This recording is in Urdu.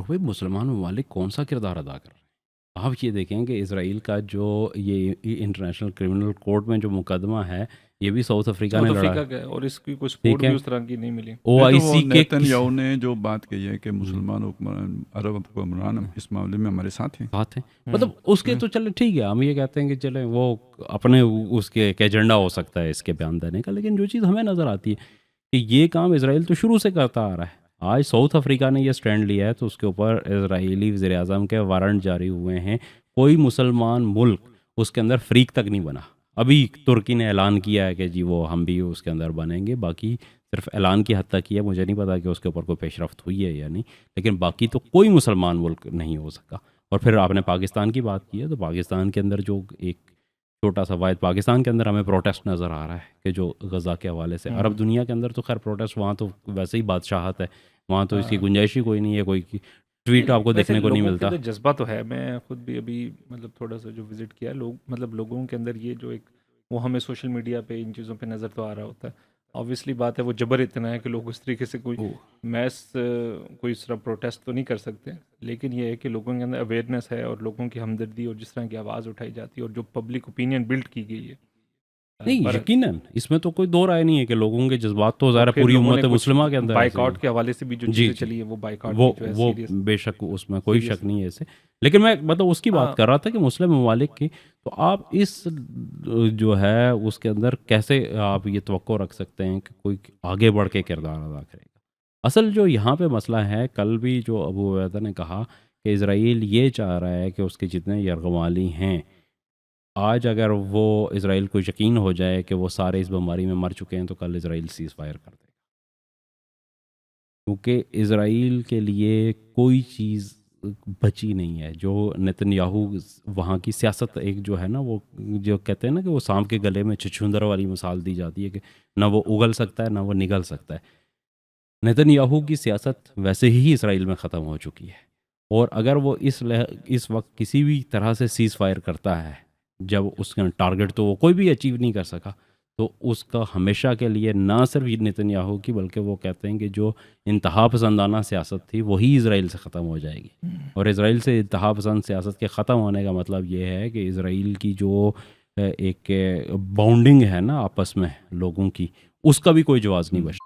اور بھائی مسلمان ممالک کون سا کردار ادا کر رہے ہیں؟ آپ یہ دیکھیں کہ اسرائیل کا جو یہ انٹرنیشنل کرمنل کورٹ میں جو مقدمہ ہے، یہ بھی ساؤتھ افریقہ نے ساؤتھ لڑا ہے، افریقہ کا ہے، اور اس کی کوئی ٹھیک سپورٹ ہے؟ بھی اس طرح کی نہیں ملی۔ او نہیں آئی تو وہ سی کے نیتن یاہو نے جو بات کہی ہے کہ جی مسلمان حکمران عرب حکمران اس معاملے میں ہمارے ساتھ ہیں۔ بات ہے، مطلب اس کے تو چلے ٹھیک ہے، ہم یہ کہتے ہیں کہ چلے وہ اپنے اس کے ایک ایجنڈا ہو سکتا ہے اس کے بیان دینے کا، لیکن جو چیز ہمیں نظر آتی ہے کہ یہ کام اسرائیل تو شروع سے کرتا آ رہا ہے۔ آج ساؤتھ افریقہ نے یہ سٹینڈ لیا ہے تو اس کے اوپر اسرائیلی وزیر اعظم کے وارنٹ جاری ہوئے ہیں، کوئی مسلمان ملک اس کے اندر فریق تک نہیں بنا۔ ابھی ترکی نے اعلان کیا ہے کہ جی وہ ہم بھی اس کے اندر بنیں گے، باقی صرف اعلان کی حد تک ہی ہے، مجھے نہیں پتا کہ اس کے اوپر کوئی پیش رفت ہوئی ہے یا نہیں، لیکن باقی تو کوئی مسلمان ملک نہیں ہو سکا۔ اور پھر آپ نے پاکستان کی بات کی ہے تو پاکستان کے اندر جو ایک چھوٹا سا واحد پاکستان کے اندر ہمیں پروٹیسٹ نظر آ رہا ہے کہ جو غزہ کے حوالے سے عرب دنیا کے اندر تو خیر پروٹیسٹ وہاں تو ویسے ہی بادشاہت ہے، وہاں تو اس کی گنجائش ہی کوئی نہیں ہے، کوئی ٹویٹ آپ کو دیکھنے کو نہیں ملتا۔ لوگوں کے اندر جذبہ تو ہے، میں خود بھی ابھی مطلب تھوڑا سا جو وزٹ کیا، لوگوں کے اندر یہ جو ایک وہ ہمیں سوشل میڈیا پہ ان چیزوں پہ نظر تو آ رہا ہوتا ہے۔ آبویسلی بات ہے وہ جبر اتنا ہے کہ لوگ اس طریقے سے کوئی میس کوئی اس طرح پروٹیسٹ تو نہیں کر سکتے، لیکن یہ ہے کہ لوگوں کے اندر اویئرنیس ہے اور لوگوں کی ہمدردی اور جس طرح کی آواز اٹھائی جاتی ہے اور جو پبلک اوپینین بلڈ کی گئی ہے۔ نہیں یقیناً اس میں تو کوئی دو رائے نہیں ہے کہ لوگوں کے جذبات تو ظاہر پوری امت مسلمہ کے اندر بائیک آؤٹ کے حوالے سے بھی جو چیزیں چلی ہیں وہ بائیک آؤٹ وہ بے شک اس میں کوئی شک نہیں ہے اسے، لیکن میں مطلب اس کی بات کر رہا تھا کہ مسلم ممالک کی، تو آپ اس جو ہے اس کے اندر کیسے آپ یہ توقع رکھ سکتے ہیں کہ کوئی آگے بڑھ کے کردار ادا کرے گا؟ اصل جو یہاں پہ مسئلہ ہے، کل بھی جو ابو عبیدہ نے کہا کہ اسرائیل یہ چاہ رہا ہے کہ اس کے جتنے یرغمالی ہیں، آج اگر وہ اسرائیل کو یقین ہو جائے کہ وہ سارے اس بیماری میں مر چکے ہیں تو کل اسرائیل سیز فائر کر دے گا، کیونکہ اسرائیل کے لیے کوئی چیز بچی نہیں ہے۔ جو نیتن یاہو وہاں کی سیاست ایک جو ہے نا، وہ جو کہتے ہیں نا کہ وہ سانپ کے گلے میں چھچھندر والی مثال دی جاتی ہے کہ نہ وہ اگل سکتا ہے نہ وہ نگل سکتا ہے۔ نیتن یاہو کی سیاست ویسے ہی اسرائیل میں ختم ہو چکی ہے، اور اگر وہ اس وقت کسی بھی طرح سے سیز فائر کرتا ہے، جب اس کا ٹارگٹ تو وہ کوئی بھی اچیو نہیں کر سکا، تو اس کا ہمیشہ کے لیے نہ صرف نیتن یاہو کی بلکہ وہ کہتے ہیں کہ جو انتہا پسندانہ سیاست تھی وہی اسرائیل سے ختم ہو جائے گی، اور اسرائیل سے انتہا پسند سیاست کے ختم ہونے کا مطلب یہ ہے کہ اسرائیل کی جو ایک باؤنڈنگ ہے نا آپس میں لوگوں کی، اس کا بھی کوئی جواز نہیں بچتا۔